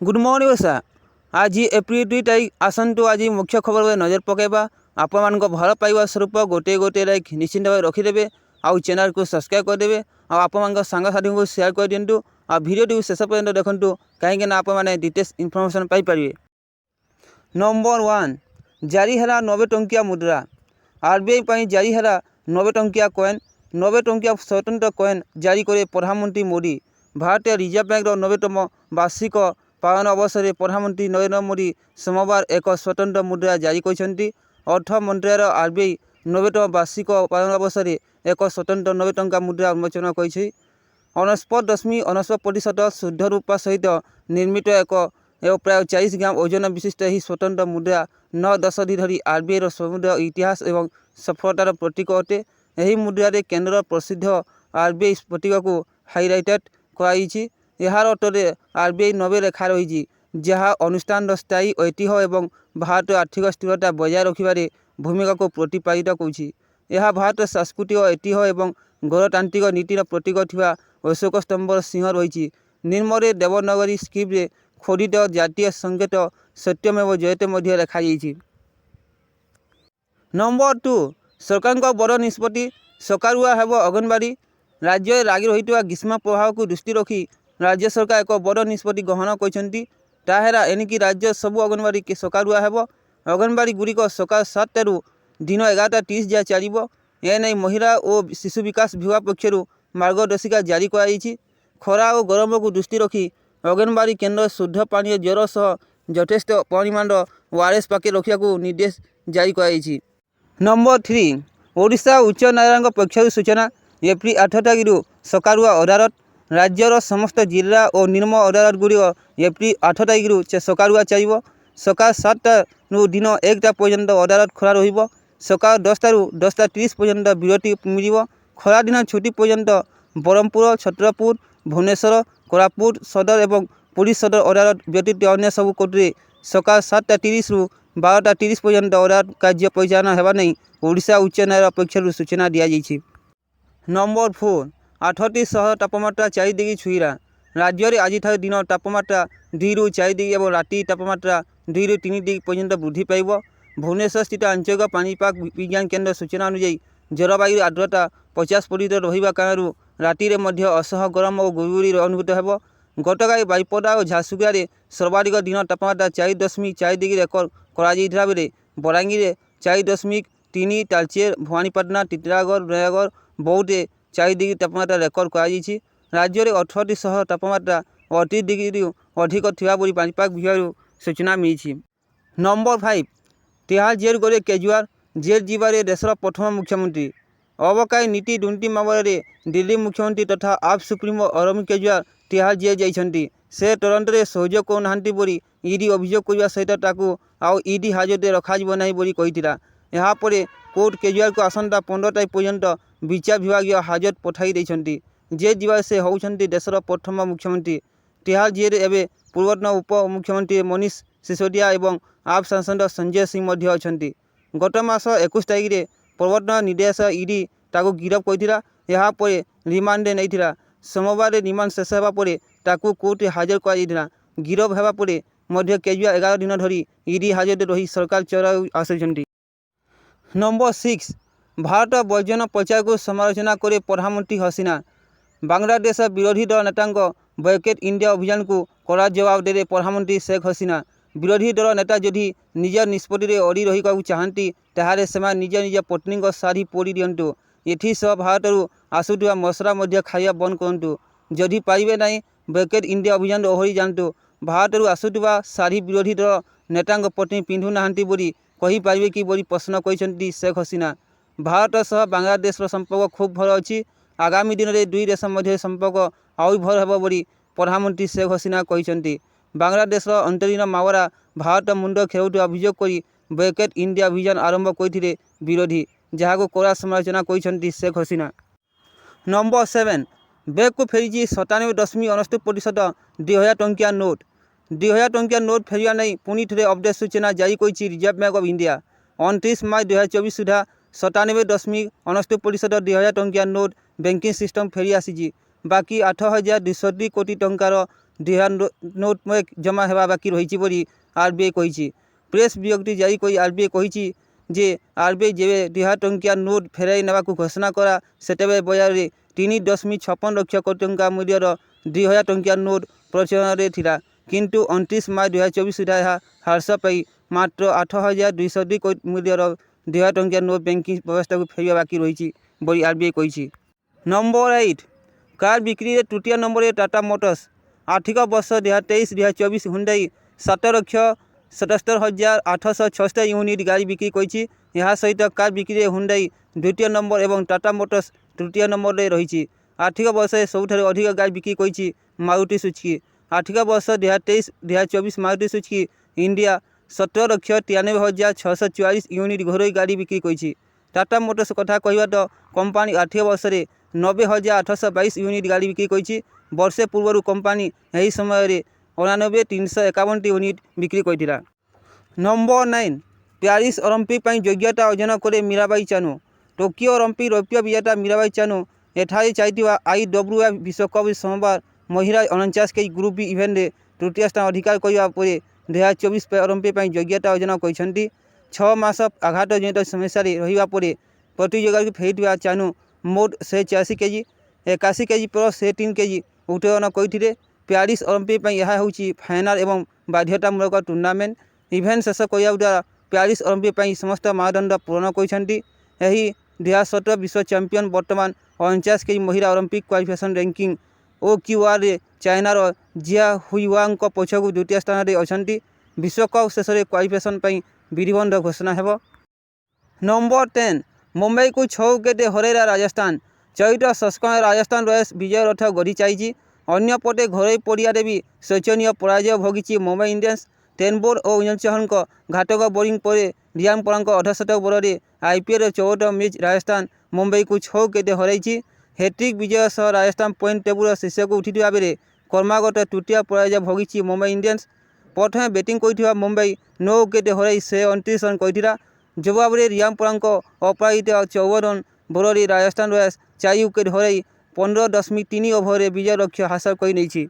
Good morning ओसा। आज April 2 तारीख आसतु आज मुख्य खबर में नजर पकेबा। आपण भल पाइबा स्वरूप गोटे गोटे लाइक निश्चिंत भाव रखिदेवे। आउ चैनल को सब्सक्राइब करदे। आपण सांगसाथी को शेयर कर दिंतु। आ वीडियो शेष पर्यंत देखु कहीं आपने डिटेल्स इनफॉरमेशन पाइपर। नंबर 1 जारी है 90 टंकिया मुद्रा। आरबीआई जारी है 90 टंकिया कॉइन। 90 टंकिया स्वतंत्र कॉइन जारी करे प्रधानमंत्री मोदी। भारतीय रिजर्व बैंक 90तम वार्षिक पालन अवसर में प्रधानमंत्री नरेंद्र मोदी सोमवार एक स्वतंत्र मुद्रा जारी करछन्ती। अर्थ मंत्रालय आरबीआई 90तम वार्षिक पालन अवसर में एक स्वतंत्र 90 टंका मुद्रा उन्मोचन कर 99.99% शुद्ध रूपा सहित निर्मित एक प्राय 40 ग्राम ओजन विशिष्ट यह स्वतंत्र मुद्रा 9 दशंधि धरी आरबीआई समुद्र इतिहास एवं सफलतार प्रतीक अटे। यही मुद्रार केन्द्र प्रसिद्ध आरबीआई प्रतीक को हाइलाइटेड कराई। यार अटरे आरबीआई 90 रेखा रही जहाँ अनुष्ठान स्थायी ऐतिह्य एवं भारत आर्थिक स्थिरता बजाय रखिबारे भूमिका को प्रतिपादित कर भारत सांस्कृतिक ऐतिह्य एवं गणतांत्रिक नीतिर प्रतीक थिबा अशोक स्तंभर सिंह रही। निम्न देवनागरी स्क्रिप्ट खोदित जातीय संकेत सत्यमेव जयते मध्य रेखाई। नंबर 2 सरकार बड़ निष्पत्ति सकारुआ हेब अंगनवाड़ी। राज्य लागि रही ग्रीष्म प्रभाव को दृष्टि रखी राज्य सरकार एक बड़ निष्पत्ति ग्रहण करता एणिकी राज्य सबू अंगनवाड़ी के सकारुआ हेब। अंगनवाड़ी गुड़िक सकाल 7 दिन 11:30 जाए चलो। एने महिला और शिशु विकास विभाग पक्षर मार्गदर्शिका जारी कराई। खरा और गरम को दृष्टि रखी अंगनवाड़ी केन्द्र शुद्ध पानी जल सह यथेष्ट परिमाण ओआरएस पैकेट रखा निर्देश जारी कराई। नंबर 3 ओडिशा उच्च न्यायालय पक्षर सूचना। एप्रिल 8 तारिख सकारुआ अदालत। राज्यर समस्त जिला और निम्न अदालत गुड़िक एप्रिल 8 तारिख से सकारुआ चलो। सकाल 7 दिन 1टा पर्यंत अदालत खला रहिबो। सकाल 10 टा 10:30 पर्यंत विरति मिलिबो। खरा दिन छुट्टी पर्यंत ब्रह्मपुर छत्रपुर भुवनेश्वर कोरापुट सदर एवं पुलिस सदर अदालत व्यतीत अन्य सबू कोर्टे सकाल 7:30 रु 12:30 पर्यंत अदालत कार्य परिचालन हेबा नहीं ओडिशा उच्च न्यायालय पक्षर सूचना दिया। नंबर 4 8टी सहर तापमात्रा 4 डिग्री छुईला। राज्य में आज दिन तापमात्रा 2 रु 4 डिग्री और राति तापमात्रा 2 रु 3 डिग्री पर्यंत वृद्धि पाइब। भुवनेश्वर स्थित आंचलिक पाणीपाग विज्ञान केन्द्र सूचना अनुଯାयी जलवायु आर्द्रता 50% रहिबा कारण राति में असह गरम और गुड़गुड़ी अनुभूत हेब। गतकाली बारिपदा और झारसुगुड़ा सर्वाधिक दिन तापमात्रा 4.4 डिग्री रेकर्ड करा बेले बलांगीर 4.3 तालचेर भवानीपाटना टीटागढ़ नयागढ़ बौद्धे 4 डिग्री तापमात्रा रेकर्ड कर राज्य में 18टी सहर तापमात्रा 38 डिग्री अधिक थिबा बोली पाणीपाग विभाग सूचना मिली। नंबर 5 तिहाड़ जेल गले केजरीवाल। जेल जीवारे देशर प्रथम मुख्यमंत्री। अबकारी नीति दुर्नीति मामलें दिल्ली मुख्यमंत्री तथा आप सुप्रीमो अरविंद केजरीवाल तिहाड़ जेल जाइछन्ति। से तदंतर सहयोग करुनाहांति बोली ईडी अभियोग करने सहित ताकू आउ ईडी हाजत रखाजिब नाही बोली कहिथिला। यहाँ पर कोर्ट केजरीवाल को आसंता 15 तारिख पर्यंत विचार विभाग हाजत पठाई देइछन्ति। जेल जीवार से होउछन्ति देशर प्रथम मुख्यमंत्री। तिहाड़ जेल एवं पूर्वतन उप मुख्यमंत्री मनीष सिसोदिया एवं आप सांसद संजय सिंह मध्य अछन्ति। गत मास 21 तारिख प्रवर्तन निर्देशालय ईडी ताकू गिरफ करथिला। यहाँ पर रिमांड नैथिला। सोमवार रिमांड शेष होगा पर ताकू कोर्ट हाजर कर गिरफ होगा पर मध्य केजरीवाल 11 दिन धरी ईडी हाजत रही सरकार चलाई आसुछन्ति। नंबर 6 भारत वर्जन प्रचार को समालोचना करे प्रधानमंत्री हसीना। बांग्लादेश विरोधी दल नेता बॉयकट इंडिया अभियान को कड़ा जवाब देले प्रधानमंत्री शेख हसीना। विरोधी दल नेता जदि निज निष्पत्ति अड़ी रही चाहती ताहले से निज निज पत्नी शाढ़ी पोड़ी दिंतु। एथिसह भारत आसुवा मसला खाइबा बंद करूँ। जदि पारे ना बॉयकट इंडिया अभियान ओहरी जातु। भारत आसुवा शाढ़ी विरोधी दल नेता पत्नी पिंधु ना बोली कही पारे कि बोली प्रश्न कर शेख हसीना। भारत सह बांग्लादेश संपर्क खूब भल अच्छी। आगामी दिन में दुई देश मध्य संपर्क आउ भल हेब बोली प्रधानमंत्री शेख हसीना कहते। बांग्लादेश अंतरीण मावरा भारत मुंड खेलुवा अभियोग कर बॉयकट इंडिया अभियान आरंभ करते विरोधी जहाँ को कड़ा समालोचना कर शेख हसीना। नंबर 7 बैग को फेरी 97.69% 2000 टंकिया नोट। 2000 टंकिया नोट फेरिया नहीं पुणी थे अपडेट सूचना जारी कर रिजर्व बैंक ऑफ इंडिया। 29 मार्च 2024 सुधा 97.69% 2000 टंकिया नोट बैंकिंग सिस्टम फेरी आसी। बाकी 8230 कोटी टंकार डिहा नोट जमा होगा बाकी रही बोली आरबीआई कही। प्रेस विज्ञप्ति जारी कर आरबीआई कही जे आरबीआई जेबे 1000 टंकिया नोट फेराई नेबा घोषणा करा सेतेबे बजार में 3.56 लक्ष कोटी टंका मूल्यर 2000 टंकिया नोट प्रचलन में थिला, किंतु 29 मार्च 2024 सुधा यह ह्रास पाई मात्र 8202 कोटी मूल्यर 2000 टंकिया नोट बैंकिंग व्यवस्था को फेरिया बाकी रही बोली आरबीआई कही। नंबर 8 कार बिक्री में तृतीय नंबर में टाटा मोटर्स। आर्थिक वर्ष 2023-2024 हुंडई 7,77,876 यूनिट गाड़ी बिक्री करी। यह सहित कार बिक्री में हुंडई द्वितीय नंबर और टाटा मोटर्स तृतीय नंबर में रही। आर्थिक वर्ष में सबुठ अधिक गाड़ी बिक्री करी मारुति सुजुकी। आर्थिक वर्ष 2023-2024 मारुति सुजुकी इंडिया 17,93,644 यूनिट घरोई गाड़ी बिक्री करी। टाटा मोटर्स कथा कहवा तो कंपानी आर्थिक वर्ष में 90,822 यूनिट गाड़ी बिक्री करी। वर्षे पूर्व कंपानी यही समय 89,351 यूनिट बिक्री करथिला। नंबर 9 प्यारिस ओलंपिक योग्यता अर्जन करे मीराबाई चानू। टोकियो ओलंपिक रौप्य विजेता मीराबाई चानू एठारे चाहिए IWF विश्वकप सोमवार महिला 49 केजी ग्रुप बी इवेंट में तृतीय स्थान अधिकार करने पर 2024 ओलंपिक योग्यता अर्जन कर 6 मास आघात जनित समस्या रहा प्रतियोगिता फेरी चानू मोट 186 केजी 81 केजी प्लस 103 केजी उत्तोलन करते। प्यारिस ओलंपिक यह हूँ फाइनाल एवं बाध्यतामूलक टूर्नामेंट इवेंट शेष करने द्वारा प्यारिस ओलंपिक समस्त मानदंड पूरण कर 2017 विश्व चैंपियन बर्तमान 49 केजी महिला ओलंपिक क्वालिफिकेशन रैंकिंग OQR चाइनार जिया हुईवांग पछकू द्वितीय स्थान में अच्छा। विश्वकप शेष में क्वालिफिकेशन विधिबंध घोषणा है। नंबर 10 मुंबई को 6 विकेट हरैला राजस्थान। चलित संस्करण राजस्थान रॉयल्स विजय रथ गढ़ी चाहिए। अन्यपटे घरोई पड़िया भी शोचनीय पराजय भोगी मुंबई इंडियंस। टेनबोर्ड और विजय चहल घातक बोलिंग पर रियान पराग अर्धशतक बल IPL 14 मैच राजस्थान मुंबई को 6 विकेट हरई। हैट्रिक विजय सह राजस्थान पॉइंट टेबुल शीर्ष को उठा बेले क्रमागत तृतीय पराजय भोगी मुंबई इंडियंस। प्रथम बैटिंग कर मुंबई 9 विकेट हरई 129 रन करथिला। जवाब में रियान पराग अपराजित 54 रन बल राजस्थान रॉयल्स 4 विकेट हरई 15.3 ओवर विजय लक्ष्य हासिल कर।